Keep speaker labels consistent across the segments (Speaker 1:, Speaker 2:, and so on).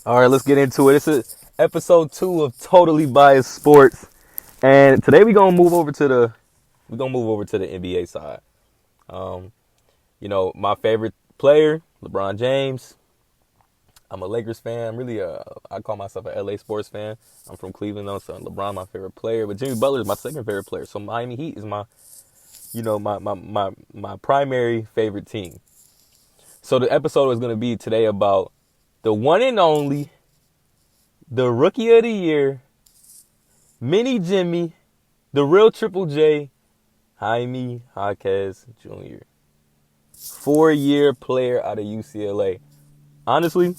Speaker 1: All right, let's get into it. This is episode 2 of Totally Biased Sports, and today we're gonna move over to the NBA side. Um, my favorite player, LeBron James. I'm a Lakers fan. I call myself a LA sports fan. I'm from Cleveland, though, so LeBron my favorite player, but Jimmy Butler is my second favorite player. So Miami Heat is my primary favorite team. So the episode is gonna be today about the one and only, the Rookie of the Year, Mini Jimmy, the real Triple J, Jaime Jaquez Jr. 4-year player out of UCLA. Honestly,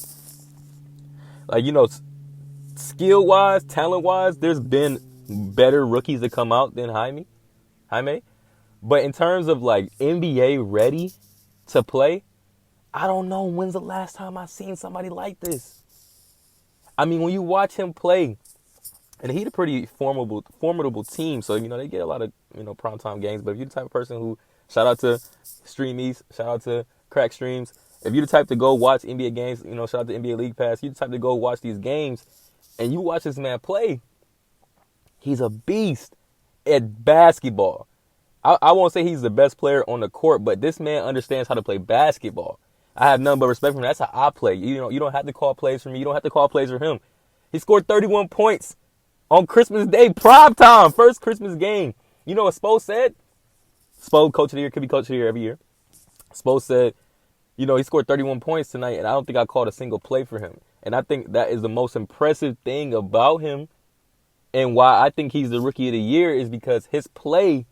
Speaker 1: skill wise, talent wise, there's been better rookies that come out than Jaime. But in terms of NBA ready to play, I don't know when's the last time I seen somebody like this. I mean, when you watch him play, and he's a pretty formidable team, so they get a lot of primetime games. But if you're the type of person who, shout out to Stream East, shout out to Crack Streams, if you're the type to go watch NBA games, shout out to NBA League Pass, you're the type to go watch these games, and you watch this man play, he's a beast at basketball. I won't say he's the best player on the court, but this man understands how to play basketball. I have none but respect for him. That's how I play. You don't have to call plays for me. You don't have to call plays for him. He scored 31 points on Christmas Day, prime time, first Christmas game. You know what Spo said? Spo, coach of the year, could be coach of the year every year. Spo said, he scored 31 points tonight, and I don't think I called a single play for him. And I think that is the most impressive thing about him, and why I think he's the Rookie of the Year is because his play,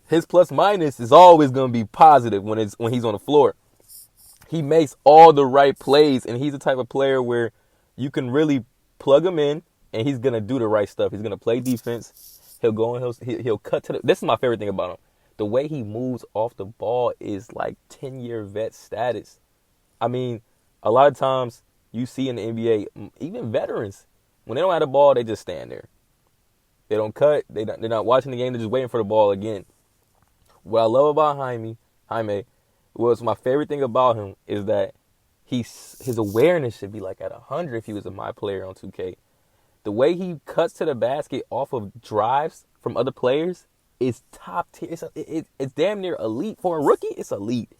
Speaker 1: his plus minus is always going to be positive when he's on the floor. He makes all the right plays, and he's the type of player where you can really plug him in, and he's going to do the right stuff. He's going to play defense. He'll go and he'll cut to the... This is my favorite thing about him. The way he moves off the ball is like 10-year vet status. I mean, a lot of times you see in the NBA, even veterans, when they don't have the ball, they just stand there. They don't cut. They're not watching the game. They're just waiting for the ball again. What I love about Jaime, what's my favorite thing about him is that his awareness should be like at 100 if he was my player on 2K. The way he cuts to the basket off of drives from other players is top tier. It's damn near elite. For a rookie, it's elite.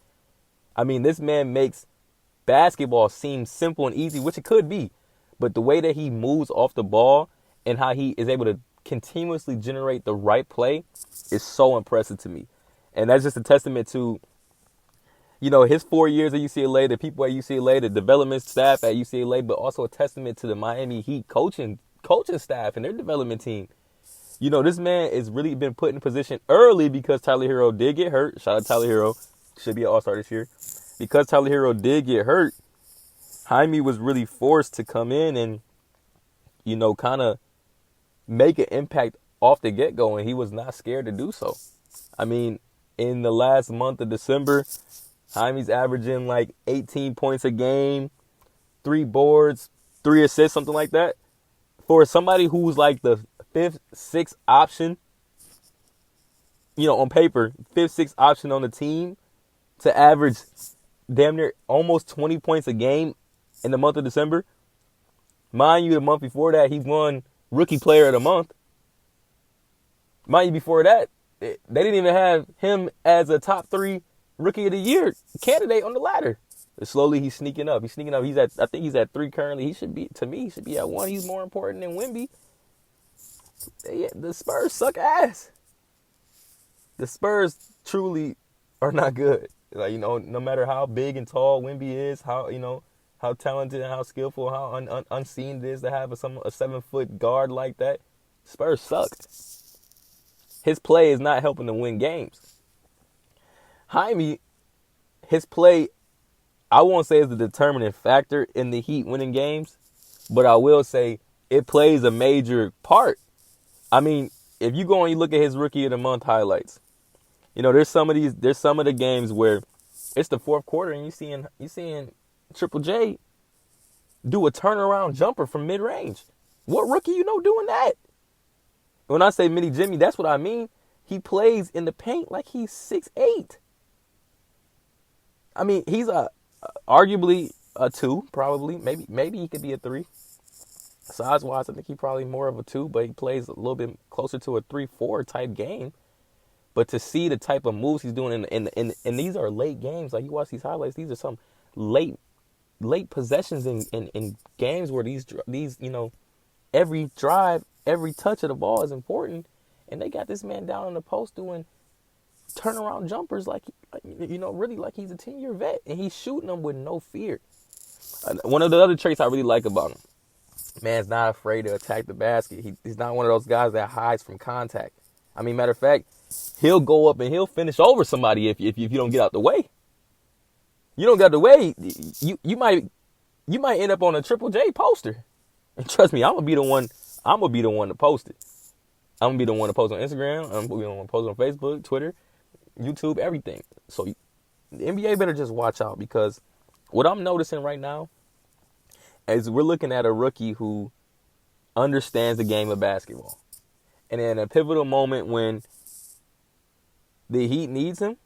Speaker 1: I mean, this man makes basketball seem simple and easy, which it could be. But the way that he moves off the ball and how he is able to continuously generate the right play is so impressive to me. And that's just a testament to, his 4 years at UCLA, the people at UCLA, the development staff at UCLA, but also a testament to the Miami Heat coaching staff and their development team. This man has really been put in position early because Tyler Hero did get hurt. Shout out to Tyler Hero. Should be an all-star this year. Because Tyler Hero did get hurt, Jaime was really forced to come in and, kind of make an impact off the get-go, and he was not scared to do so. I mean, in the last month of December, Jaime's averaging like 18 points a game, 3 boards, 3 assists, something like that. For somebody who's like the 5th, 6th option, on paper, 5th, 6th option on the team, to average damn near almost 20 points a game in the month of December. Mind you, the month before that, he won Rookie Player of the Month. Mind you, before that, they didn't even have him as a top 3 Rookie of the Year candidate on the ladder. But slowly he's sneaking up. I think he's at 3 currently. He should be at 1. He's more important than Wemby. Yeah, the Spurs suck ass. The Spurs truly are not good. No matter how big and tall Wemby is, how talented and how skillful, how unseen it is to have a 7-foot guard like that, Spurs suck. His play is not helping them win games. Jaime, his play, I won't say is the determining factor in the Heat winning games, but I will say it plays a major part. I mean, if you go and you look at his Rookie of the Month highlights, there's some of the games where it's the fourth quarter and you seeing Triple J do a turnaround jumper from mid range. What rookie doing that? When I say Mini Jimmy, that's what I mean. He plays in the paint like he's 6'8". I mean, he's arguably a 2, probably. Maybe he could be a 3. Size-wise, I think he probably more of a 2, but he plays a little bit closer to a 3-4 type game. But to see the type of moves he's doing and these are late games. Like, you watch these highlights, these are some late possessions in games where these every drive, every touch of the ball is important. And they got this man down on the post doing turnaround jumpers like really like he's a 10-year vet, and he's shooting them with no fear. One of the other traits I really like about him, man's not afraid to attack the basket. He's not one of those guys that hides from contact. I mean, matter of fact, he'll go up and he'll finish over somebody if you don't get out the way. You don't get out the way, you might end up on a Triple J poster. And trust me, I'm gonna be the one to post it. I'm gonna be the one to post on Instagram. I'm gonna be the one to post on Facebook, Twitter, YouTube, everything. So the NBA better just watch out, because what I'm noticing right now is we're looking at a rookie who understands the game of basketball. And in a pivotal moment when the Heat needs him,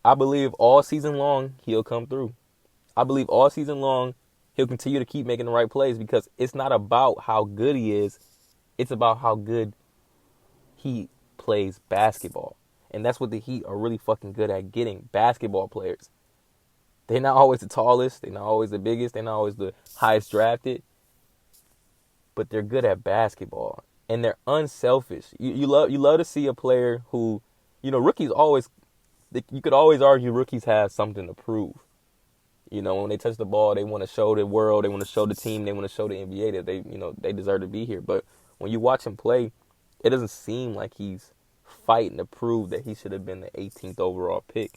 Speaker 1: I believe all season long he'll come through. I believe all season long he'll continue to keep making the right plays, because it's not about how good he is. It's about how good he plays basketball. And that's what the Heat are really fucking good at, getting basketball players. They're not always the tallest. They're not always the biggest. They're not always the highest drafted. But they're good at basketball. And they're unselfish. You love to see a player who, rookies always, you could always argue rookies have something to prove. When they touch the ball, they want to show the world, they want to show the team, they want to show the NBA that they deserve to be here. But when you watch him play, it doesn't seem like he's fighting to prove that he should have been the 18th overall pick.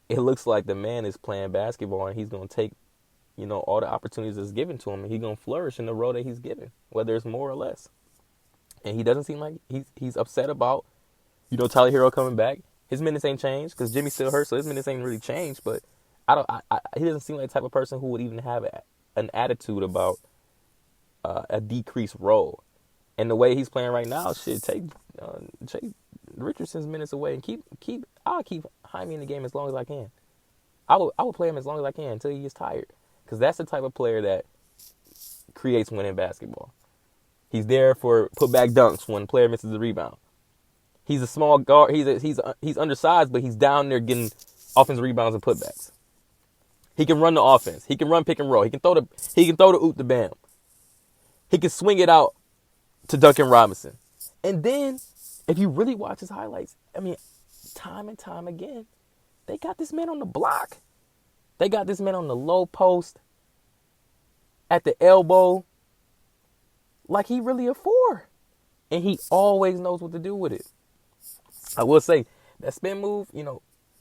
Speaker 1: It looks like the man is playing basketball, and he's going to take, all the opportunities that's given to him, and he's going to flourish in the role that he's given, whether it's more or less. And he doesn't seem like he's upset about, Tyler Hero coming back. His minutes ain't changed because Jimmy's still hurt, so his minutes ain't really changed. But he doesn't seem like the type of person who would even have an attitude about a decreased role. And the way he's playing right now, shit, take Richardson's minutes away and I'll keep Jaime in the game as long as I can. I will play him as long as I can until he gets tired, because that's the type of player that creates winning basketball. He's there for putback dunks when a player misses the rebound. He's a small guard. He's undersized, but he's down there getting offensive rebounds and putbacks. He can run the offense. He can run pick and roll. He can throw the oop the bam. He can swing it out to Duncan Robinson. And then, if you really watch his highlights, I mean, time and time again, they got this man on the block. They got this man on the low post, at the elbow, like he really a 4. And he always knows what to do with it. I will say, that spin move,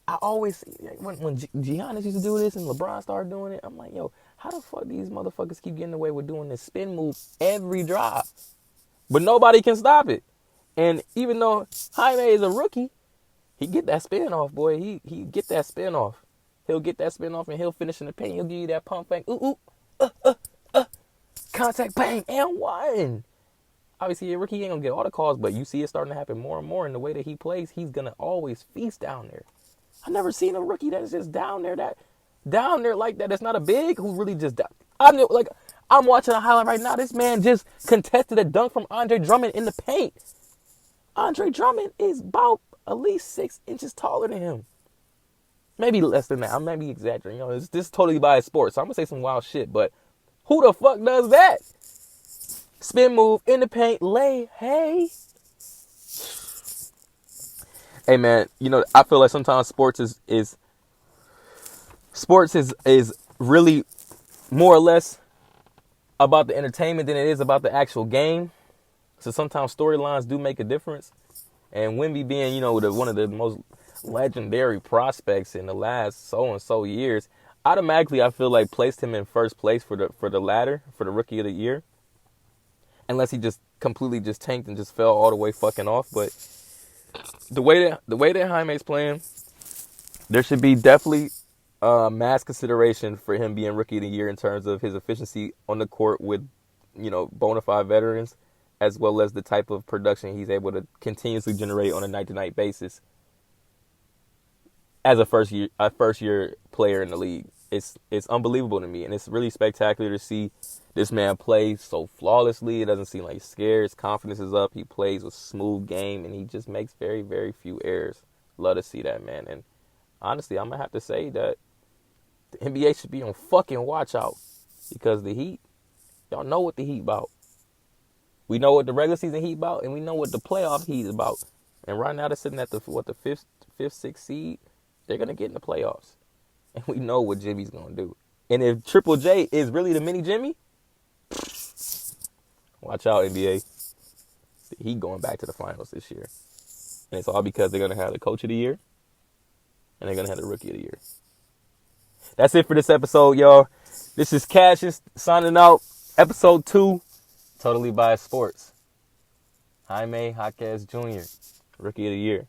Speaker 1: I always, when Giannis used to do this and LeBron started doing it, I'm like, yo, how the fuck these motherfuckers keep getting away with doing this spin move every drive? But nobody can stop it. And even though Jaime is a rookie, he get that spin off, boy. He get that spin off. He'll get that spin off and he'll finish in the paint. He'll give you that pump fake. Contact, bang, and one. Obviously, a rookie ain't gonna get all the calls, but you see it starting to happen more and more in the way that he plays. He's gonna always feast down there. I've never seen a rookie that is just down there like that. That's not a big who really just down. I'm watching a highlight right now. This man just contested a dunk from Andre Drummond in the paint. Andre Drummond is about at least 6 inches taller than him. Maybe less than that. I may be exaggerating. This is totally by sport, so I'm gonna say some wild shit. But who the fuck does that? Spin move in the paint, lay, hey. Hey man, I feel like sometimes sports is really more or less about the entertainment than it is about the actual game. So sometimes storylines do make a difference. And Wemby being, one of the most legendary prospects in the last so and so years, automatically I feel like placed him in first place for the ladder for the rookie of the year. Unless he just completely just tanked and just fell all the way fucking off. But the way that Jaime's playing, there should be definitely mass consideration for him being rookie of the year in terms of his efficiency on the court with, bona fide veterans, as well as the type of production he's able to continuously generate on a night-to-night basis as a first year player in the league. it's unbelievable to me, and it's really spectacular to see this man play so flawlessly. It doesn't seem like he's scared. His confidence is up. He plays with smooth game, and he just makes very, very few errors. Love to see that, man. And honestly, I'm gonna have to say that the NBA should be on fucking watch out, because the Heat, y'all know what the Heat about. We know what the regular season Heat about, and we know what the playoff Heat is about. And right now they're sitting at the fifth, sixth seed. They're gonna get in the playoffs, and we know what Jimmy's gonna do. And if Triple J is really the mini Jimmy, watch out, NBA. The Heat going back to the finals this year, and it's all because they're gonna have the Coach of the Year, and they're gonna have the Rookie of the Year. That's it for this episode, y'all. This is Cassius signing out. Episode 2, Totally Biased Sports. Jaime Jaquez Jr., Rookie of the Year.